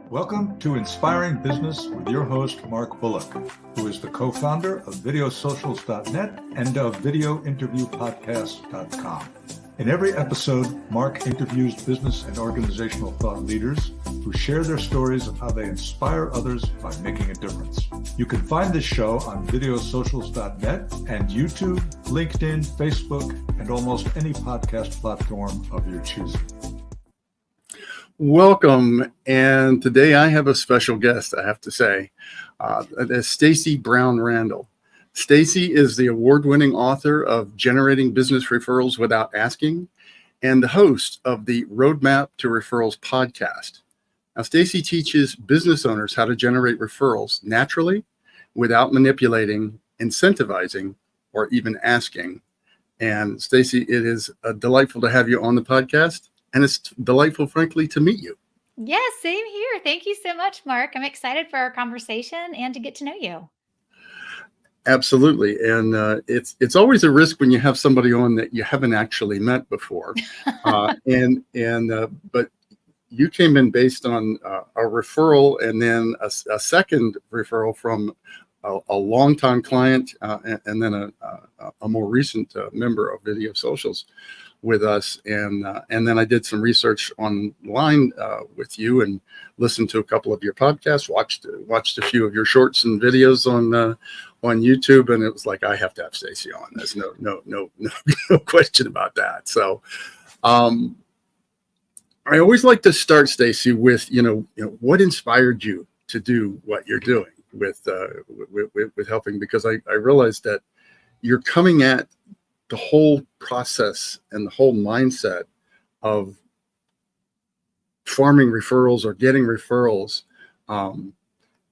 Welcome to Inspiring Business with your host, Mark Bullock, who is the co-founder of videosocials.net and of videointerviewpodcast.com. In every episode, Mark interviews business and organizational thought leaders who share their stories of how they inspire others by making a difference. You can find this show on videosocials.net and YouTube, LinkedIn, Facebook, and almost any podcast platform of your choosing. Welcome, and today I have a special guest, I have to say. That's Stacey Brown Randall. Stacey is the award-winning author of Generating Business Referrals Without Asking and the host of the Roadmap to Referrals podcast. Now, Stacey teaches business owners how to generate referrals naturally without manipulating, incentivizing, or even asking. And Stacey, it is delightful to have you on the podcast. And it's delightful, frankly, to meet you. Yeah, same here. Thank you so much, Mark. I'm excited for our conversation and to get to know you. Absolutely. And it's always a risk when you have somebody on that you haven't actually met before. But you came in based on a referral and then a second referral from a longtime client and then a more recent member of Video Socials with us, and then I did some research online with you and listened to a couple of your podcasts, watched a few of your shorts and videos on YouTube, and it was like, I have to have Stacey on. There's no question about that. So I always like to start, Stacey, with what inspired you to do what you're doing with helping, because I realized that you're coming at the whole process and the whole mindset of farming referrals or getting referrals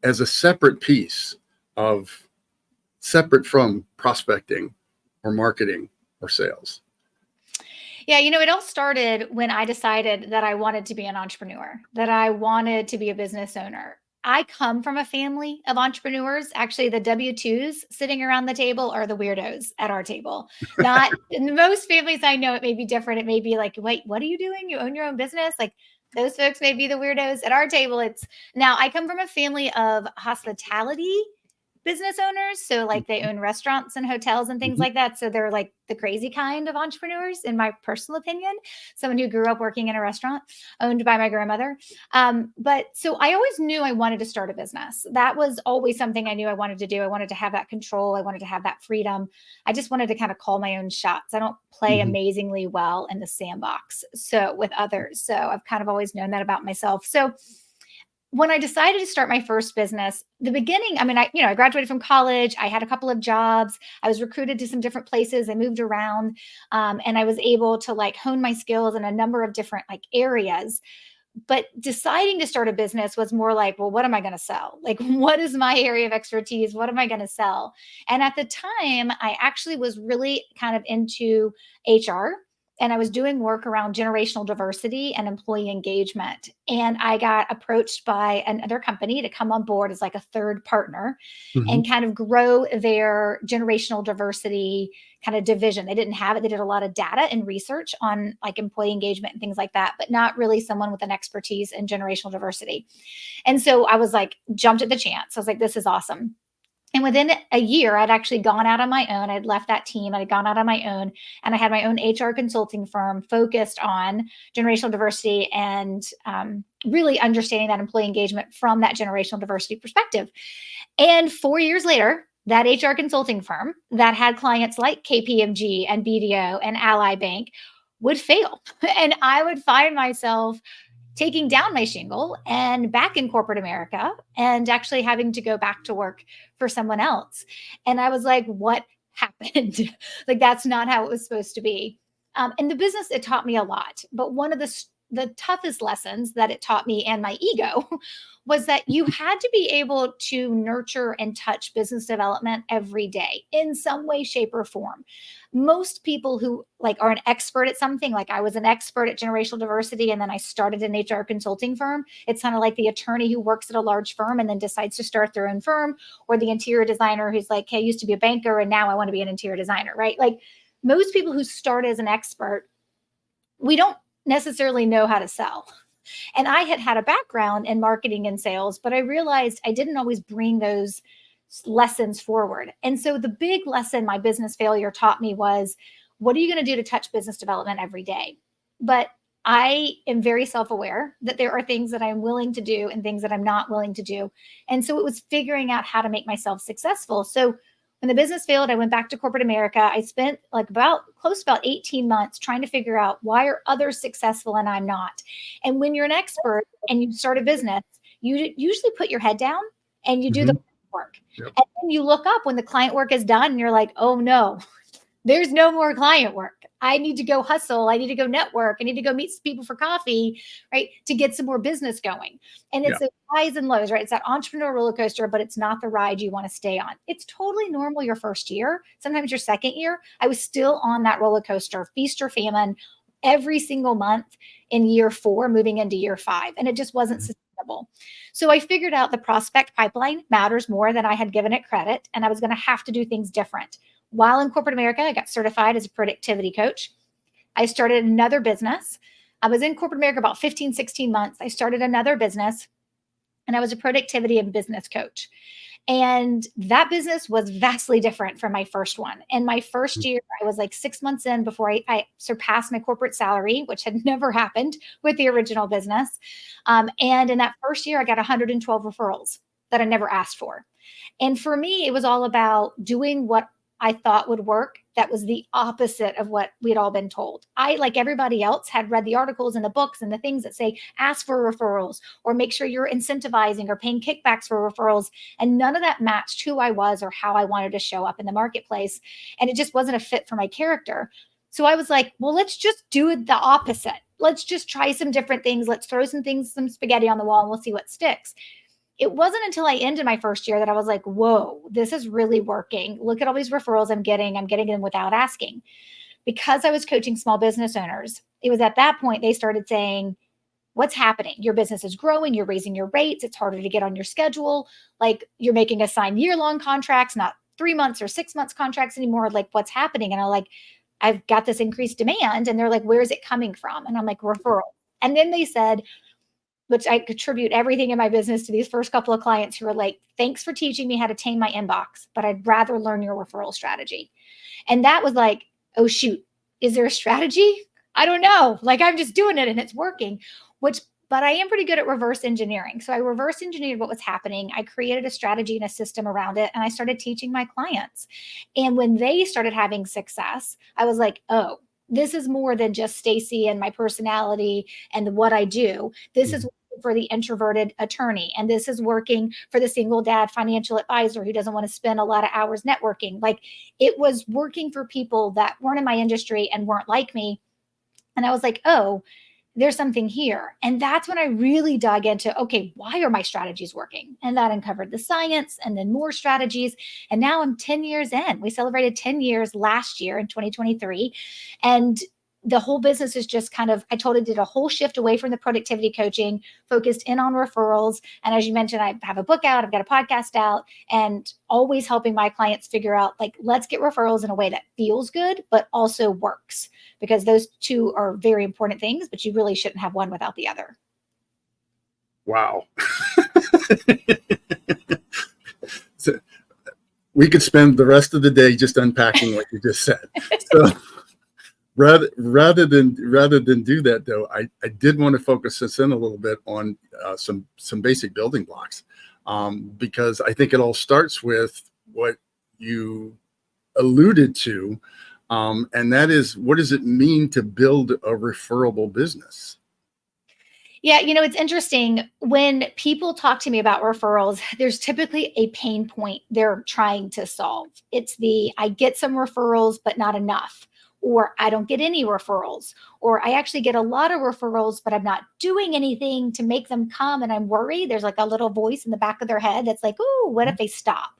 as a separate piece separate from prospecting or marketing or sales. Yeah, it all started when I decided that I wanted to be an entrepreneur, that I wanted to be a business owner. I come from a family of entrepreneurs. Actually, the W-2s sitting around the table are the weirdos at our table. Not in most families I know, it may be different. It may be like, wait, what are you doing? You own your own business? Like those folks may be the weirdos. At our table, now I come from a family of hospitality business owners. So like they own restaurants and hotels and things like that. So they're like the crazy kind of entrepreneurs, in my personal opinion. Someone who grew up working in a restaurant owned by my grandmother. But so I always knew I wanted to start a business. That was always something I knew I wanted to do. I wanted to have that control. I wanted to have that freedom. I just wanted to kind of call my own shots. I don't play amazingly well in the sandbox with others. So I've kind of always known that about myself. So when I decided to start my first business, the beginning, I graduated from college. I had a couple of jobs. I was recruited to some different places. I moved around, and I was able to hone my skills in a number of different areas. But deciding to start a business was more like, well, what am I going to sell? Like, what is my area of expertise? What am I going to sell? And at the time, I actually was really kind of into HR. And I was doing work around generational diversity and employee engagement. And I got approached by another company to come on board as like a third partner and kind of grow their generational diversity kind of division. They didn't have it. They did a lot of data and research on like employee engagement and things like that, but not really someone with an expertise in generational diversity. And so I was like, jumped at the chance. I was like, this is awesome. And within a year, I'd actually gone out on my own. I'd left that team. I'd gone out on my own, and I had my own HR consulting firm focused on generational diversity and really understanding that employee engagement from that generational diversity perspective. And 4 years later, that HR consulting firm that had clients like KPMG and BDO and Ally Bank would fail. And I would find myself taking down my shingle and back in corporate America and actually having to go back to work for someone else. And I was like, what happened? Like, that's not how it was supposed to be. In the business, it taught me a lot. But one of the toughest lessons that it taught me, and my ego, was that you had to be able to nurture and touch business development every day in some way, shape, or form. Most people who are an expert at something, like I was an expert at generational diversity, and then I started an HR consulting firm. It's kind of like the attorney who works at a large firm and then decides to start their own firm, or the interior designer who's like, hey, I used to be a banker and now I want to be an interior designer, right? Like most people who start as an expert, we don't necessarily know how to sell. And I had had a background in marketing and sales, but I realized I didn't always bring those lessons forward. And so the big lesson my business failure taught me was, what are you going to do to touch business development every day? But I am very self-aware that there are things that I'm willing to do and things that I'm not willing to do. And so it was figuring out how to make myself successful. So when the business failed, I went back to corporate America. I spent like close to about 18 months trying to figure out, why are others successful and I'm not? And when you're an expert and you start a business, you usually put your head down and you do the work. Yep. And then you look up when the client work is done and you're like, oh no, there's no more client work. I need to go hustle. I need to go network. I need to go meet some people for coffee, right? To get some more business going. And it's the highs and lows, right? It's that entrepreneur roller coaster, but it's not the ride you want to stay on. It's totally normal your first year, sometimes your second year. I was still on that roller coaster, feast or famine, every single month in year 4, moving into year 5. And it just wasn't sustainable. So I figured out the prospect pipeline matters more than I had given it credit. And I was going to have to do things different. While in corporate America, I got certified as a productivity coach. I started another business. I was in corporate America about 15, 16 months. I started another business and I was a productivity and business coach. And that business was vastly different from my first one. And my first year, I was like 6 months in before I surpassed my corporate salary, which had never happened with the original business. And in that first year, I got 112 referrals that I never asked for. And for me, it was all about doing what I thought would work. That was the opposite of what we'd all been told. I, like everybody else, had read the articles and the books and the things that say, ask for referrals or make sure you're incentivizing or paying kickbacks for referrals. And none of that matched who I was or how I wanted to show up in the marketplace. And it just wasn't a fit for my character. So I was like, well, let's just do it the opposite. Let's just try some different things. Let's throw some spaghetti on the wall and we'll see what sticks. It wasn't until I ended my first year that I was like, whoa, this is really working. Look at all these referrals I'm getting. I'm getting them without asking. Because I was coaching small business owners, it was at that point they started saying, what's happening? Your business is growing. You're raising your rates. It's harder to get on your schedule. Like, you're making us sign year-long contracts, not 3 months or 6 months contracts anymore. Like, what's happening? And I'm like, I've got this increased demand. And they're like, where is it coming from? And I'm like, referral. And then they said, which I contribute everything in my business to these first couple of clients who are like, thanks for teaching me how to tame my inbox, but I'd rather learn your referral strategy. And that was like, oh shoot, is there a strategy? I don't know. Like, I'm just doing it and it's working, but I am pretty good at reverse engineering. So I reverse engineered what was happening. I created a strategy and a system around it, and I started teaching my clients. And when they started having success, I was like, oh, this is more than just Stacey and my personality and what I do. This is for the introverted attorney. And this is working for the single dad financial advisor who doesn't want to spend a lot of hours networking. Like, it was working for people that weren't in my industry and weren't like me. And I was like, oh, there's something here. And that's when I really dug into, okay, why are my strategies working? And that uncovered the science and then more strategies. And now I'm 10 years in. We celebrated 10 years last year in 2023. And the whole business is just kind of, I totally did a whole shift away from the productivity coaching, focused in on referrals. And as you mentioned, I have a book out, I've got a podcast out, and always helping my clients figure out, like, let's get referrals in a way that feels good, but also works, because those two are very important things, but you really shouldn't have one without the other. Wow. So we could spend the rest of the day just unpacking what you just said. So rather than do that, though, I did want to focus us in a little bit on some basic building blocks, because I think it all starts with what you alluded to, and that is, what does it mean to build a referable business? Yeah, it's interesting when people talk to me about referrals, there's typically a pain point they're trying to solve. It's I get some referrals, but not enough, or I don't get any referrals, or I actually get a lot of referrals, but I'm not doing anything to make them come. And I'm worried. There's like a little voice in the back of their head that's like, oh, what if they stop?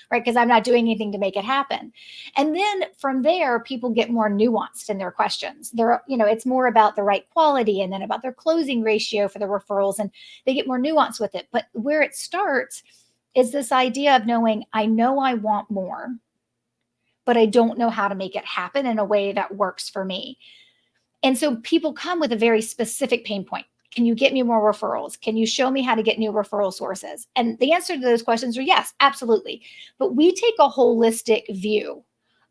Right? Because I'm not doing anything to make it happen. And then from there, people get more nuanced in their questions. It's more about the right quality and then about their closing ratio for the referrals, and they get more nuanced with it. But where it starts is this idea of knowing, I know I want more, but I don't know how to make it happen in a way that works for me. And so people come with a very specific pain point. Can you get me more referrals? Can you show me how to get new referral sources? And the answer to those questions are yes, absolutely. But we take a holistic view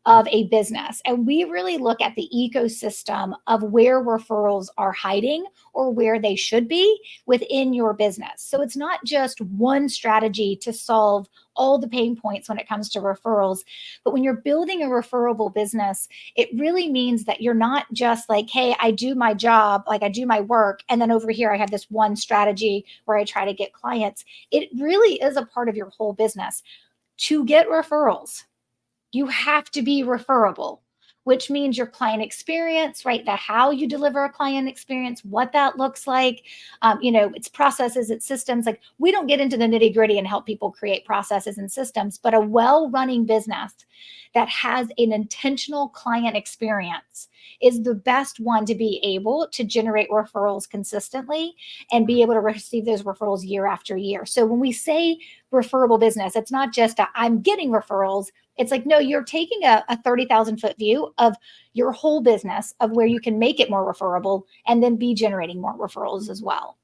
of a business, and we really look at the ecosystem of where referrals are hiding or where they should be within your business. So it's not just one strategy to solve all the pain points when it comes to referrals. But when you're building a referable business, it really means that you're not just like, hey, I do my job, like I do my work, and then over here I have this one strategy where I try to get clients. It really is a part of your whole business. To get referrals, you have to be referable, which means your client experience, right? That how you deliver a client experience, what that looks like, its processes, its systems. Like, we don't get into the nitty gritty and help people create processes and systems, but a well-running business that has an intentional client experience is the best one to be able to generate referrals consistently and be able to receive those referrals year after year. So when we say referable business, it's not just I'm getting referrals. It's like, no, you're taking a 30,000 foot view of your whole business, of where you can make it more referable and then be generating more referrals as well.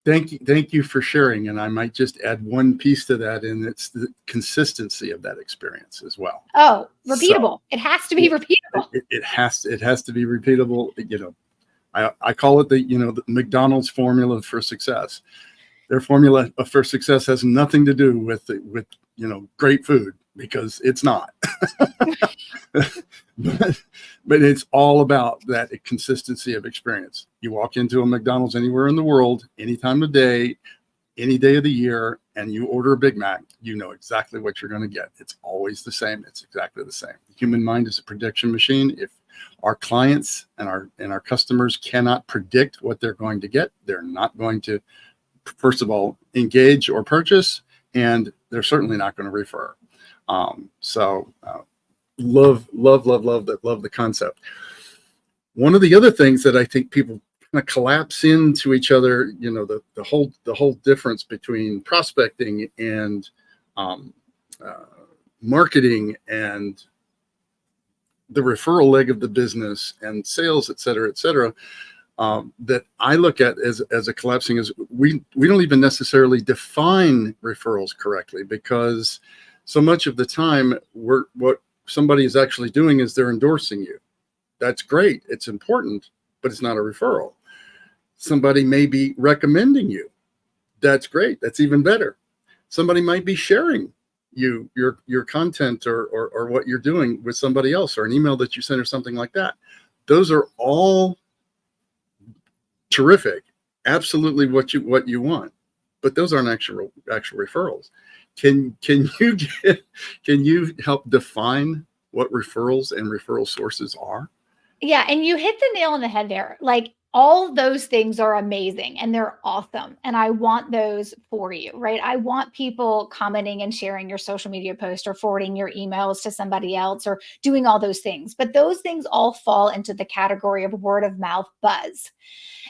Thank you for sharing. And I might just add one piece to that, and it's the consistency of that experience as well. Oh, repeatable. It has to be repeatable. It has to be repeatable. I call it the McDonald's formula for success. Their formula for success has nothing to do with great food, because it's not. but it's all about that consistency of experience. You walk into a McDonald's anywhere in the world, any time of day, any day of the year, and you order a Big Mac, you know exactly what you're going to get. It's always the same. It's exactly the same. The human mind is a prediction machine. If our clients and our customers cannot predict what they're going to get, they're not going to, first of all, engage or purchase, and they're certainly not going to refer. Love the concept. One of the other things that I think people kind of collapse into each other, the whole difference between prospecting and marketing and the referral leg of the business and sales, et cetera, that I look at as a collapsing is we don't even necessarily define referrals correctly, because so much of the time what somebody is actually doing is they're endorsing you. That's great. It's important, but it's not a referral. Somebody may be recommending you. That's great. That's even better. Somebody might be sharing your content or what you're doing with somebody else, or an email that you sent or something like that. Those are all terrific, absolutely what you want, but those aren't actual referrals. Can you help define what referrals and referral sources are? Yeah, and you hit the nail on the head there. Like, all those things are amazing and they're awesome, and I want those for you, right? I want people commenting and sharing your social media post, or forwarding your emails to somebody else, or doing all those things. But those things all fall into the category of word of mouth buzz.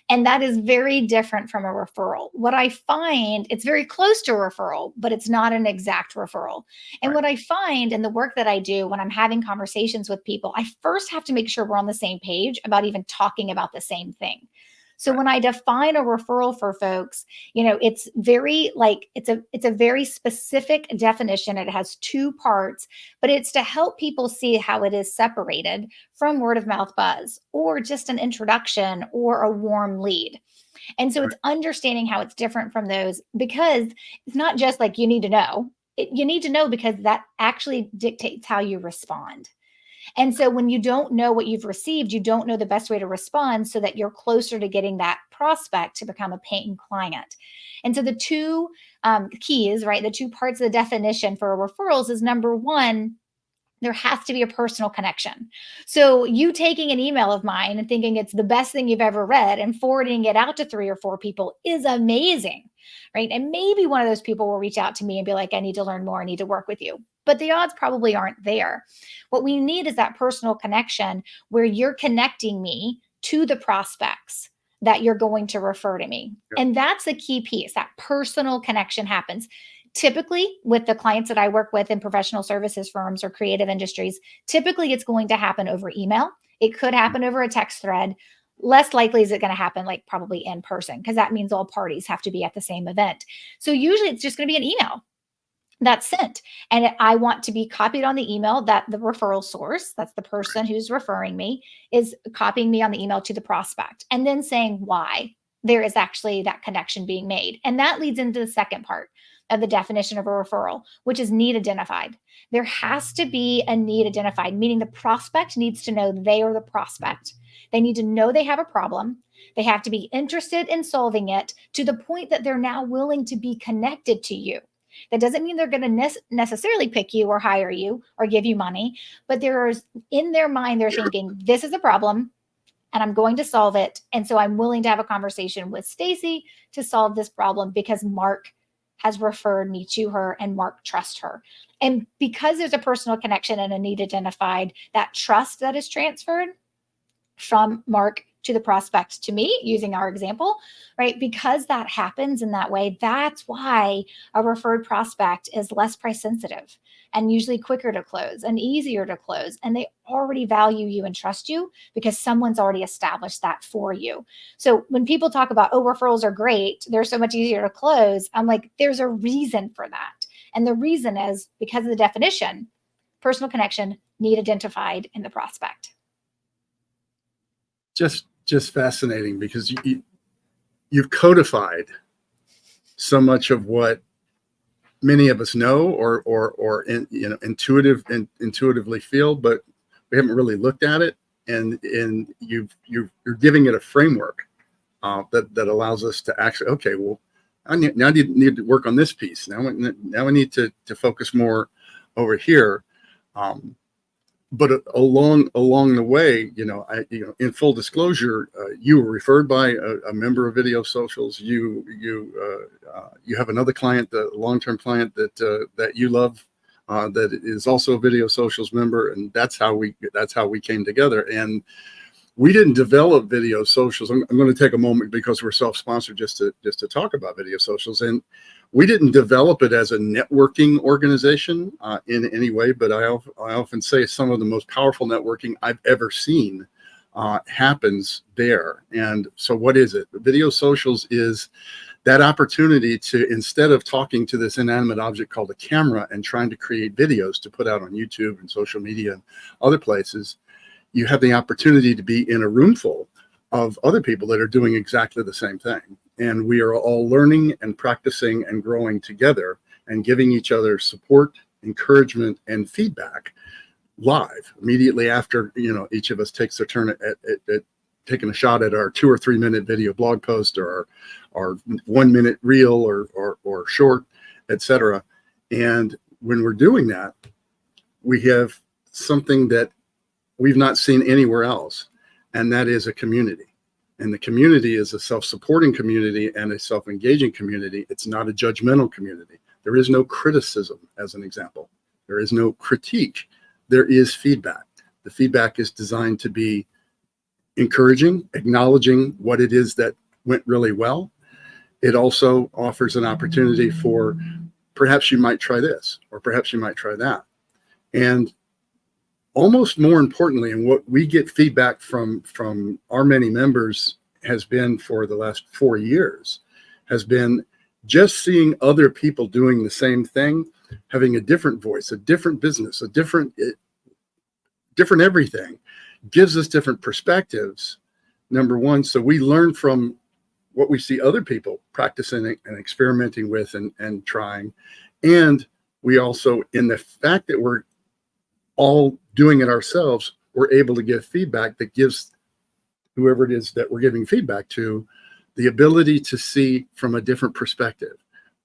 And that is very different from a referral. What I find, it's very close to a referral, but it's not an exact referral. And Right. what I find in the work that I do when I'm having conversations with people, I first have to make sure we're on the same page about even talking about the same thing. So Right. when I define a referral for folks, it's very it's a very specific definition. It has two parts, but it's to help people see how it is separated from word of mouth buzz, or just an introduction, or a warm lead. And so Right. it's understanding how it's different from those, because it's not just like you need to know. You need to know because that actually dictates how you respond. And so when you don't know what you've received, you don't know the best way to respond, so that you're closer to getting that prospect to become a paying client. And so the two keys, right? The two parts of the definition for referrals is, number one, there has to be a personal connection. So you taking an email of mine and thinking it's the best thing you've ever read and forwarding it out to 3 or 4 people is amazing, right? And maybe one of those people will reach out to me and be like, I need to learn more, I need to work with you. But the odds probably aren't there. What we need is that personal connection, where you're connecting me to the prospects that you're going to refer to me. Yep. And that's the key piece. That personal connection happens. Typically, with the clients that I work with in professional services firms or creative industries, typically it's going to happen over email. It could happen over a text thread. Less likely is it going to happen like probably in person, because that means all parties have to be at the same event. So usually it's just going to be an email that's sent. And I want to be copied on the email that the referral source, that's the person who's referring me, is copying me on the email to the prospect, and then saying why there is actually that connection being made. And that leads into the second part of the definition of a referral, which is need identified. There has to be a need identified, meaning the prospect needs to know they are the prospect. They need to know they have a problem. They have to be interested in solving it to the point that they're now willing to be connected to you. That doesn't mean they're going to necessarily pick you or hire you or give you money, but there's in their mind, they're thinking, this is a problem and I'm going to solve it. And so I'm willing to have a conversation with Stacey to solve this problem because Mark has referred me to her and Mark trusts her. And because there's a personal connection and a need identified, that trust that is transferred from Mark to the prospect to me, using our example, right? Because that happens in that way, that's why a referred prospect is less price sensitive and usually quicker to close and easier to close. And they already value you and trust you because someone's already established that for you. So when people talk about, oh, referrals are great, they're so much easier to close, I'm like, there's a reason for that. And the reason is because of the definition, personal connection, need identified in the prospect. Just fascinating, because you've codified so much of what many of us know or intuitively feel, but we haven't really looked at it. And you're giving it a framework that allows us to actually, okay, well, I need to work on this piece. Now I need to focus more over here. But along the way, in full disclosure, you were referred by a member of Video Socials. You have another client, the long-term client that you love, that is also a Video Socials member, and that's how we came together. And we didn't develop Video Socials. I'm going to take a moment because we're self-sponsored just to talk about Video Socials, and we didn't develop it as a networking organization in any way, but I often say some of the most powerful networking I've ever seen happens there. And so what is it? Video Socials is that opportunity to, instead of talking to this inanimate object called a camera and trying to create videos to put out on YouTube and social media and other places, you have the opportunity to be in a room full of other people that are doing exactly the same thing. And we are all learning and practicing and growing together and giving each other support, encouragement, and feedback live immediately after, each of us takes their turn at taking a shot at our 2 or 3 minute video blog post or our 1 minute reel or short, etc. And when we're doing that, we have something that we've not seen anywhere else, and that is a community. And the community is a self-supporting community and a self-engaging community. It's not a judgmental community. There is no criticism, as an example. There is no critique. There is feedback. The feedback is designed to be encouraging, acknowledging what it is that went really well. It also offers an opportunity for perhaps you might try this, or perhaps you might try that. And almost more importantly, and what we get feedback from our many members has been for the last 4 years, has been just seeing other people doing the same thing, having a different voice, a different business, a different everything, gives us different perspectives, number one. So we learn from what we see other people practicing and experimenting with and trying. And we also, in the fact that we're all doing it ourselves, we're able to give feedback that gives whoever it is that we're giving feedback to the ability to see from a different perspective.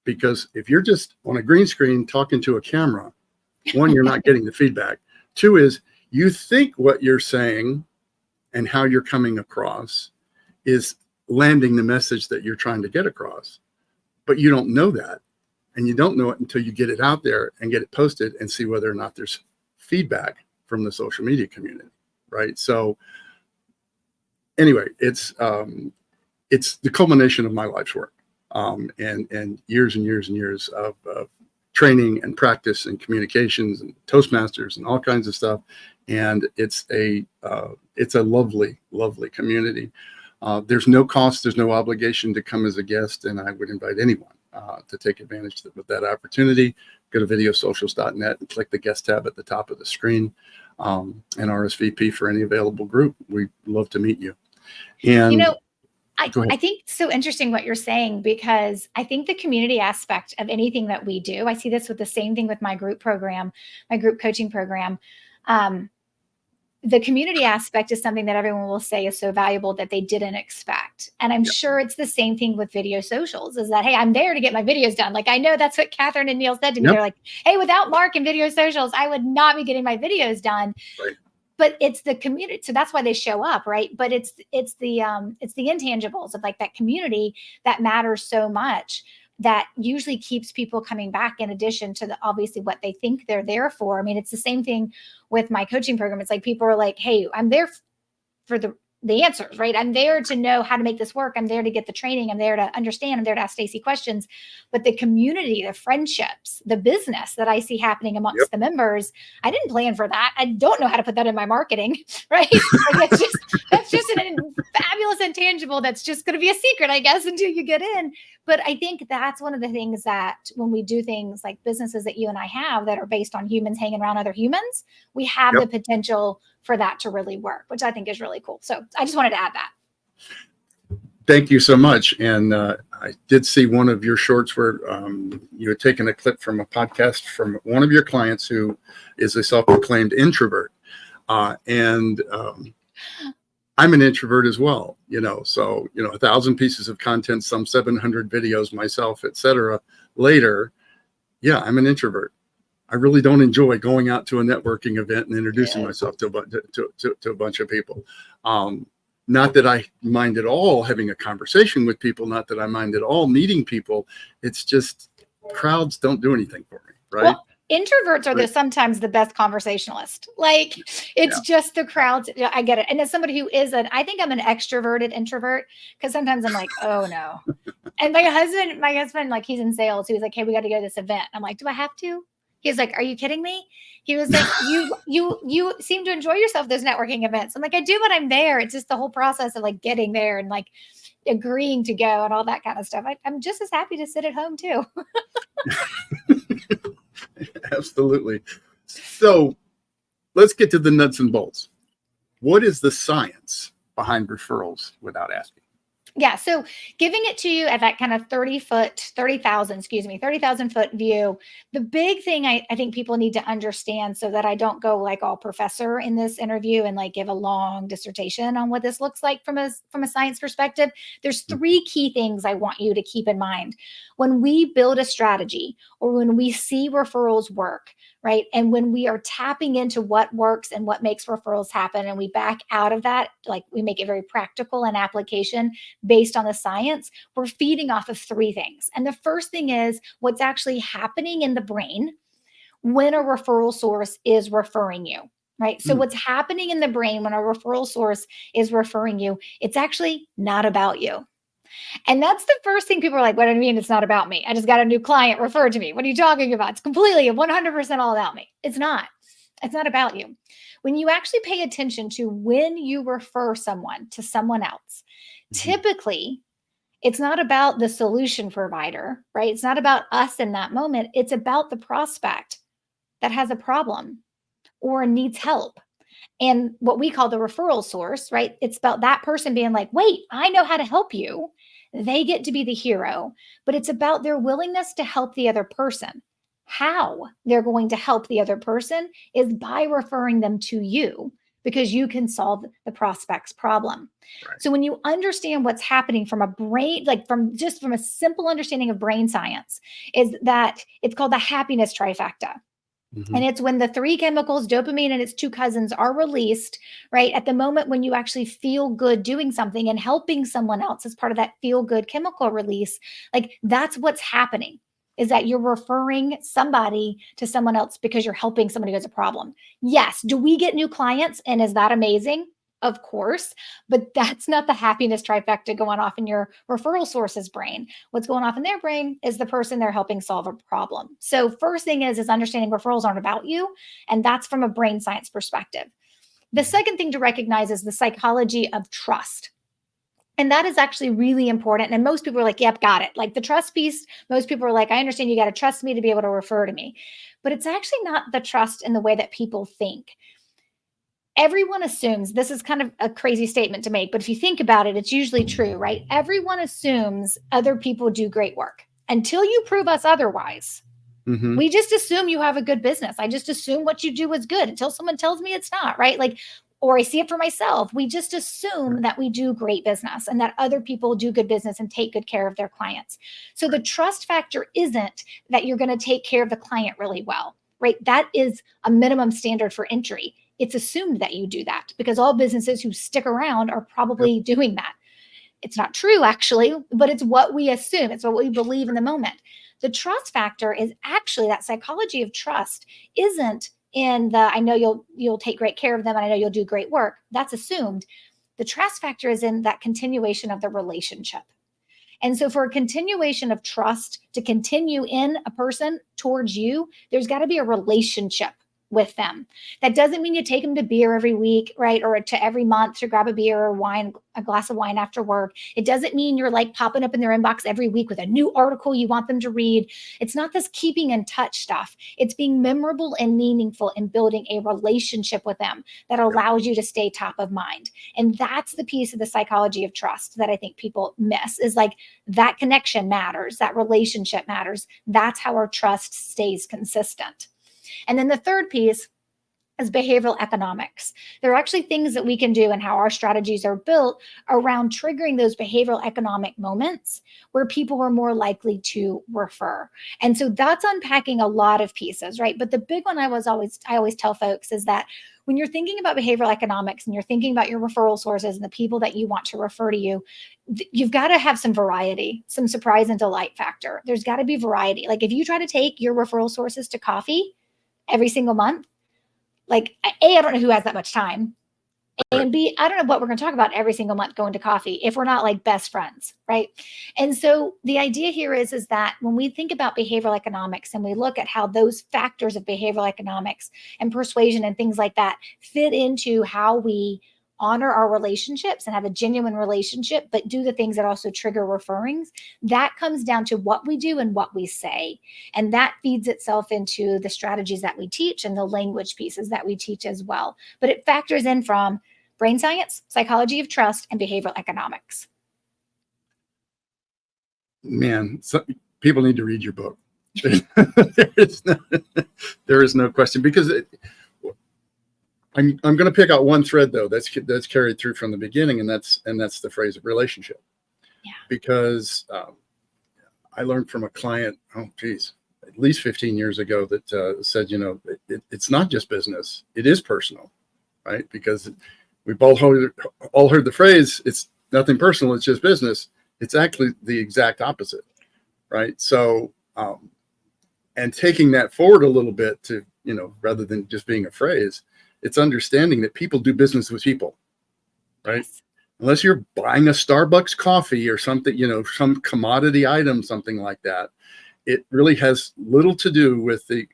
Because if you're just on a green screen talking to a camera, one, you're not getting the feedback. Two is you think what you're saying and how you're coming across is landing the message that you're trying to get across, but you don't know that. And you don't know it until you get it out there and get it posted and see whether or not there's feedback from the social media community, right? So anyway, it's the culmination of my life's work, and years and years and years of training and practice and communications and Toastmasters and all kinds of stuff. And it's a lovely, lovely community. There's no cost, there's no obligation to come as a guest, and I would invite anyone to take advantage of that opportunity. Go to videosocials.net and click the guest tab at the top of the screen, and RSVP for any available group. We'd love to meet you. And You know, go ahead. I think it's so interesting what you're saying, because I think the community aspect of anything that we do, I see this with the same thing with my group program, my group coaching program. The community aspect is something that everyone will say is so valuable that they didn't expect. And I'm sure it's the same thing with video socials, is that, hey, I'm there to get my videos done. Like, I know that's what Catherine and Neil said to me. Yep. They're like, hey, without Mark and video socials, I would not be getting my videos done. Right. But it's the community. So that's why they show up, right? But it's the intangibles of like that community that matters so much, that usually keeps people coming back, in addition to obviously what they think they're there for. I mean, it's the same thing with my coaching program. It's like people are like, hey, I'm there for the answers, right? I'm there to know how to make this work. I'm there to get the training. I'm there to understand. I'm there to ask Stacey questions. But the community, the friendships, the business that I see happening amongst the members, I didn't plan for that. I don't know how to put that in my marketing, right? Like, that's just a fabulous intangible that's just going to be a secret, I guess, until you get in. But I think that's one of the things that when we do things like businesses that you and I have that are based on humans hanging around other humans, we have the potential for that to really work, which I think is really cool. So I just wanted to add that. Thank you so much. And I did see one of your shorts where you had taken a clip from a podcast from one of your clients who is a self-proclaimed introvert. And I'm an introvert as well, so, 1,000 pieces of content, some 700 videos myself, etc. Later, I'm an introvert. I really don't enjoy going out to a networking event and introducing myself to a bunch of people. Not that I mind at all having a conversation with people, not that I mind at all meeting people. It's just crowds don't do anything for me, right? Well, introverts are sometimes the best conversationalist. Like, it's just the crowds. I get it. And as somebody who I think I'm an extroverted introvert, because sometimes I'm like, oh no. And my husband, like, he's in sales. He was like, hey, we got to go to this event. I'm like, do I have to? He was like, are you kidding me? He was like, you seem to enjoy yourself at those networking events. I'm like, I do when I'm there. It's just the whole process of like getting there and like agreeing to go and all that kind of stuff. I'm just as happy to sit at home too. Absolutely. So let's get to the nuts and bolts. What is the science behind referrals without asking? Yeah. So giving it to you at that kind of 30,000 foot view, the big thing I think people need to understand, so that I don't go like all professor in this interview and like give a long dissertation on what this looks like from a science perspective. There's three key things I want you to keep in mind when we build a strategy or when we see referrals work, right? And when we are tapping into what works and what makes referrals happen, and we back out of that, like we make it very practical and application based on the science, we're feeding off of three things. And the first thing is what's actually happening in the brain when a referral source is referring you, right? So what's happening in the brain when a referral source is referring you, it's actually not about you. And that's the first thing people are like, what do you mean it's not about me? I just got a new client referred to me. What are you talking about? It's completely 100% all about me. It's not. It's not about you. When you actually pay attention to when you refer someone to someone else, typically it's not about the solution provider, right? It's not about us in that moment. It's about the prospect that has a problem or needs help. And what we call the referral source, right? It's about that person being like, wait, I know how to help you. They get to be the hero, but it's about their willingness to help the other person. How they're going to help the other person is by referring them to you, because you can solve the prospect's problem. Right. So when you understand what's happening from a brain, like from a simple understanding of brain science, is that it's called the happiness trifecta. And it's when the three chemicals, dopamine and its two cousins, are released, right? At the moment when you actually feel good doing something and helping someone else as part of that feel good chemical release, like that's what's happening, is that you're referring somebody to someone else because you're helping somebody who has a problem. Yes. Do we get new clients? And is that amazing? of course, but that's not the happiness trifecta going off in your referral source's brain. What's going off in their brain is the person they're helping solve a problem. So first thing is understanding referrals aren't about you, and that's from a brain science perspective. The second thing to recognize is the psychology of trust. And that is actually really important. And most people are like, yep, got it. Like the trust piece, most people are like, I understand you got to trust me to be able to refer to me. But it's actually not the trust in the way that people think. Everyone assumes, this is kind of a crazy statement to make, but if you think about it, it's usually true, right? Everyone assumes other people do great work until you prove us otherwise. Mm-hmm. We just assume you have a good business. I just assume what you do is good until someone tells me it's not, right? Like, or I see it for myself. We just assume that we do great business and that other people do good business and take good care of their clients. So the trust factor isn't that you're going to take care of the client really well, right? That is a minimum standard for entry. It's assumed that you do that because all businesses who stick around are probably doing that. It's not true, actually, but it's what we assume. It's what we believe in the moment. The trust factor is actually that psychology of trust isn't in the, I know you'll take great care of them and I know you'll do great work. That's assumed. The trust factor is in that continuation of the relationship. And so for a continuation of trust to continue in a person towards you, there's got to be a relationship with them. That doesn't mean you take them to beer every week, right? Or to every month to grab a beer or wine, a glass of wine after work. It doesn't mean you're like popping up in their inbox every week with a new article you want them to read. It's not this keeping in touch stuff. It's being memorable and meaningful and building a relationship with them that allows you to stay top of mind. And that's the piece of the psychology of trust that I think people miss, is like that connection matters, that relationship matters. That's how our trust stays consistent. And then the third piece is behavioral economics. There are actually things that we can do and how our strategies are built around triggering those behavioral economic moments where people are more likely to refer. And so that's unpacking a lot of pieces, right? But the big one I always tell folks is that when you're thinking about behavioral economics and you're thinking about your referral sources and the people that you want to refer to you, you've got to have some variety, some surprise and delight factor. There's got to be variety. Like if you try to take your referral sources to coffee every single month, like A, I don't know who has that much time. And B, I don't know what we're going to talk about every single month going to coffee if we're not like best friends, right? And so the idea here is that when we think about behavioral economics and we look at how those factors of behavioral economics and persuasion and things like that fit into how we honor our relationships and have a genuine relationship, but do the things that also trigger referrings, that comes down to what we do and what we say. And that feeds itself into the strategies that we teach and the language pieces that we teach as well. But it factors in from brain science, psychology of trust, and behavioral economics. Man, people need to read your book. there is no question, because I'm going to pick out one thread though that's carried through from the beginning, and that's the phrase of relationship. Yeah. Because I learned from a client, at least 15 years ago, that said, it's not just business; it is personal, right? Because we've all heard the phrase, "It's nothing personal; it's just business." It's actually the exact opposite, right? So, and taking that forward a little bit to, rather than just being a phrase, it's understanding that people do business with people, right? Yes. Unless you're buying a Starbucks coffee or something, some commodity item, something like that, it really has little to do with the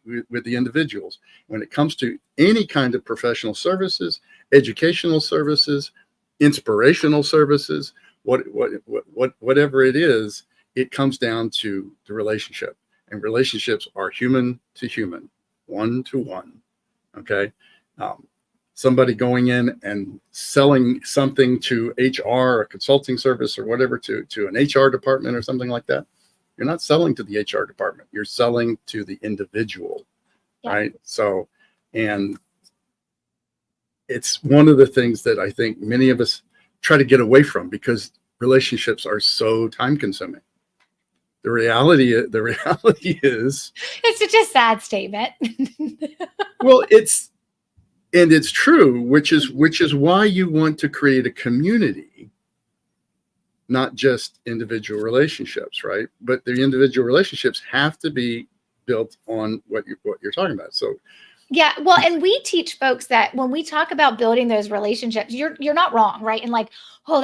individuals. When it comes to any kind of professional services, educational services, inspirational services, whatever it is, it comes down to the relationship. And relationships are human to human, one to one. Okay. Somebody going in and selling something to HR, a consulting service or whatever, to an HR department or something like that. You're not selling to the HR department. You're selling to the individual, yeah. Right? So, and it's one of the things that I think many of us try to get away from, because relationships are so time consuming. The reality is it's such a sad statement. Well, it's true, which is why you want to create a community, not just individual relationships, right? But the individual relationships have to be built on what you're talking about. So Yeah, well, and we teach folks that when we talk about building those relationships, you're not wrong, right? And like, oh,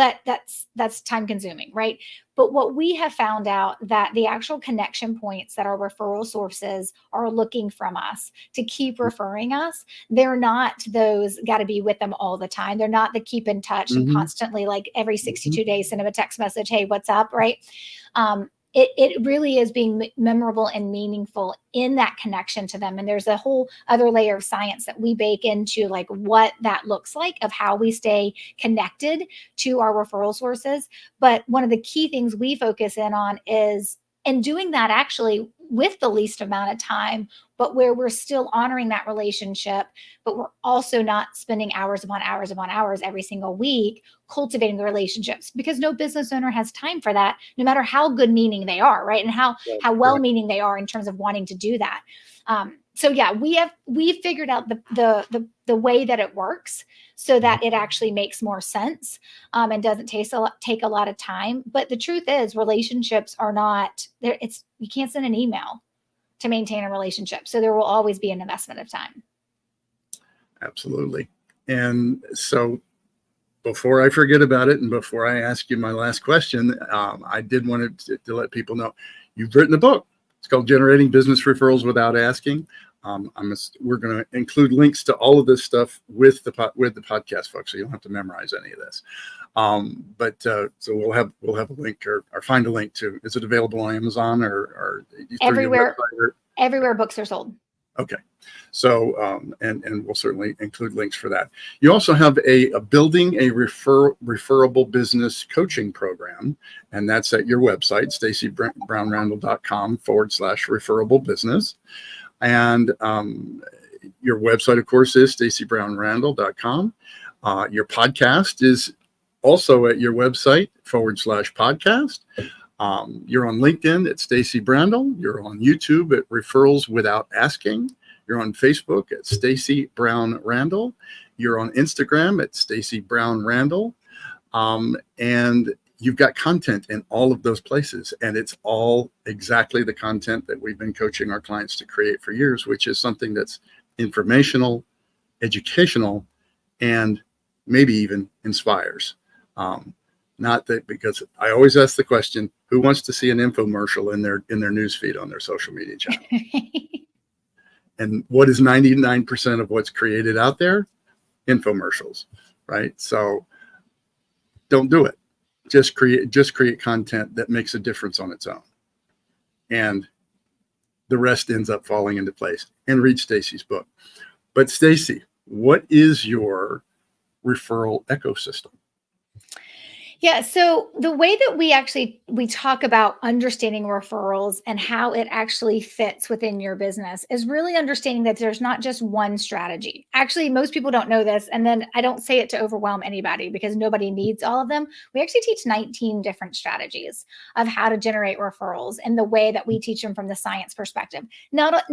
that's time consuming, right? But what we have found out that the actual connection points that our referral sources are looking from us to keep referring us, they're not those got to be with them all the time. They're not the keep in touch and Mhm, constantly like every mhm. 62 days send them a text message, hey, what's up, right? It really is being memorable and meaningful in that connection to them. And there's a whole other layer of science that we bake into like what that looks like of how we stay connected to our referral sources. But one of the key things we focus in on is and doing that actually with the least amount of time, but where we're still honoring that relationship, but we're also not spending hours upon hours upon hours every single week cultivating the relationships because no business owner has time for that, no matter how good meaning they are, right? And how well Right. meaning they are in terms of wanting to do that. So yeah, we figured out the way that it works so that it actually makes more sense and doesn't take a lot of time. But the truth is, relationships are not there. It's you can't send an email to maintain a relationship, so there will always be an investment of time. Absolutely. And so before I forget about it, and before I ask you my last question, I did want to let people know you've written a book. It's called Generating Business Referrals Without Asking. We're going to include links to all of this stuff with the podcast, folks, so you don't have to memorize any of this. So we'll have a link or find a link to. Is it available on Amazon or through your Everywhere, website? everywhere books are sold. Okay. So, and we'll certainly include links for that. You also have a building a referable business coaching program, and that's at your website, staceybrownrandall.com/referable business. And your website, of course, is staceybrownrandall.com. Your podcast is also at your website /podcast. You're on LinkedIn at Stacey Brandel. You're on YouTube at Referrals Without Asking. You're on Facebook at Stacey Brown Randall. You're on Instagram at Stacey Brown Randall. And you've got content in all of those places. And it's all exactly the content that we've been coaching our clients to create for years, which is something that's informational, educational, and maybe even inspires. Not that, because I always ask the question, who wants to see an infomercial in their newsfeed on their social media channel? And what is 99% of what's created out there? Infomercials, right? So don't do it. Just create content that makes a difference on its own. And the rest ends up falling into place. And read Stacey's book. But Stacey, what is your referral ecosystem? Yeah, so the way that we talk about understanding referrals and how it actually fits within your business is really understanding that there's not just one strategy. Actually, most people don't know this, and then I don't say it to overwhelm anybody because nobody needs all of them. We actually teach 19 different strategies of how to generate referrals and the way that we teach them from the science perspective. Not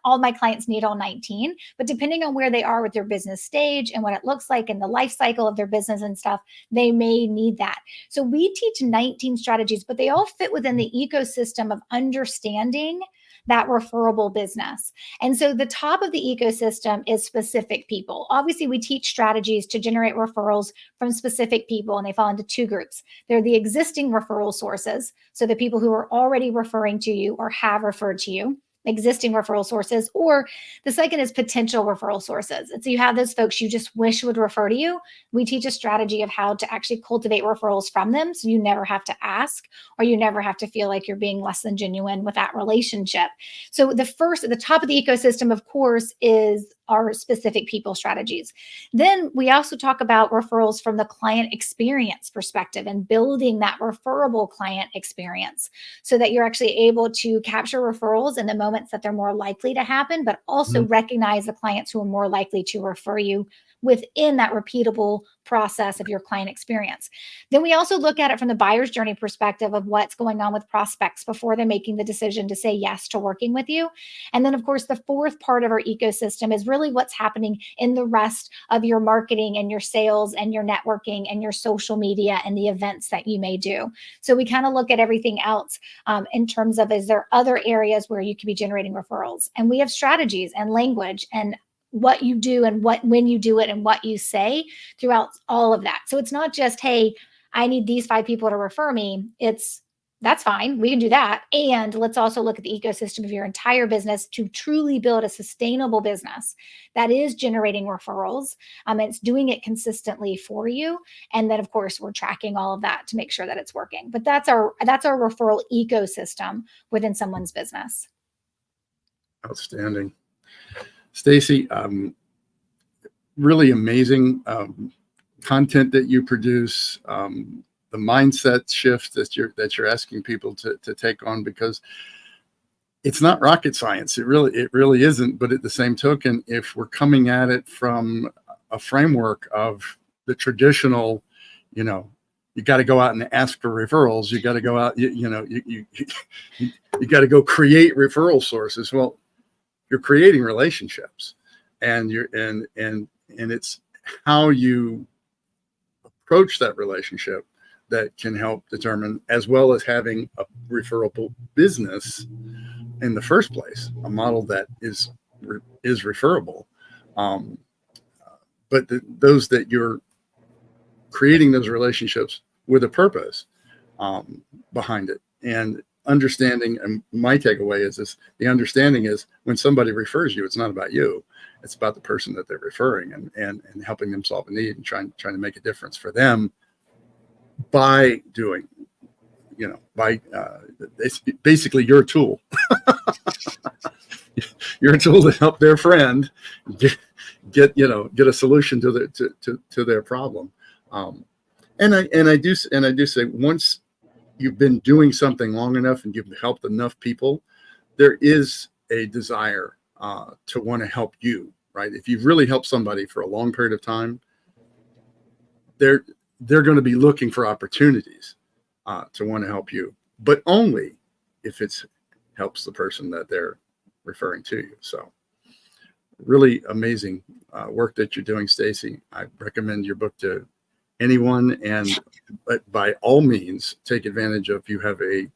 all my clients need all 19, but depending on where they are with their business stage and what it looks like and the life cycle of their business and stuff, they may need that. So we teach 19 strategies, but they all fit within the ecosystem of understanding that referable business. And so the top of the ecosystem is specific people. Obviously, we teach strategies to generate referrals from specific people, and they fall into two groups. They're the existing referral sources, so the people who are already referring to you or have referred to you, existing referral sources, or the second is potential referral sources. And so you have those folks you just wish would refer to you. We teach a strategy of how to actually cultivate referrals from them, so you never have to ask or you never have to feel like you're being less than genuine with that relationship. So the first at the top of the ecosystem, of course, is our specific people strategies. Then we also talk about referrals from the client experience perspective and building that referable client experience so that you're actually able to capture referrals in the moments that they're more likely to happen, but also recognize the clients who are more likely to refer you within that repeatable process of your client experience. Then we also look at it from the buyer's journey perspective of what's going on with prospects before they're making the decision to say yes to working with you. And then, of course, the fourth part of our ecosystem is really what's happening in the rest of your marketing and your sales and your networking and your social media and the events that you may do. So we kind of look at everything else in terms of, is there other areas where you could be generating referrals? And we have strategies and language and what you do and when you do it and what you say throughout all of that. So it's not just, hey, I need these 5 people to refer me. That's fine. We can do that. And let's also look at the ecosystem of your entire business to truly build a sustainable business that is generating referrals. It's doing it consistently for you. And then, of course, we're tracking all of that to make sure that it's working. But that's our referral ecosystem within someone's business. Outstanding. Stacey, really amazing content that you produce. The mindset shift that you're asking people to take on, because it's not rocket science. It really isn't. But at the same token, if we're coming at it from a framework of the traditional, you got to go out and ask for referrals. You got to go out, you got to go create referral sources. Well, you're creating relationships, and it's how you approach that relationship that can help determine, as well as having a referable business in the first place, a model that is referable. But those that you're creating those relationships with a purpose behind it, and understanding, and my takeaway is this: the understanding is when somebody refers you, it's not about you, it's about the person that they're referring, and helping them solve a need and trying to make a difference for them by doing, it's basically your tool. You're a tool to help their friend get a solution to their problem. And I do say, once you've been doing something long enough and you've helped enough people, there is a desire to want to help you, right? If you've really helped somebody for a long period of time, they're going to be looking for opportunities to want to help you, but only if it helps the person that they're referring to you. So really amazing work that you're doing, Stacey. I recommend your book to anyone, but by all means, take advantage of, you have a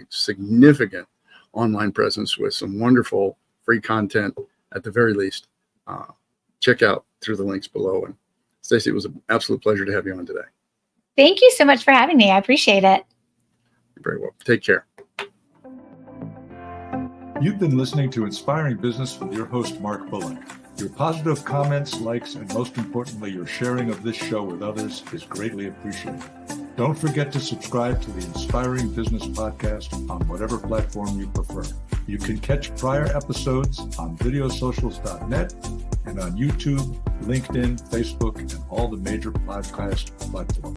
significant online presence with some wonderful free content at the very least. Check out through the links below. And Stacey, it was an absolute pleasure to have you on today. Thank you so much for having me. I appreciate it. You're very well. Take care. You've been listening to Inspiring Business with your host, Mark Bullock. Your positive comments, likes, and most importantly, your sharing of this show with others is greatly appreciated. Don't forget to subscribe to the Inspiring Business Podcast on whatever platform you prefer. You can catch prior episodes on videosocials.net and on YouTube, LinkedIn, Facebook, and all the major podcast platforms.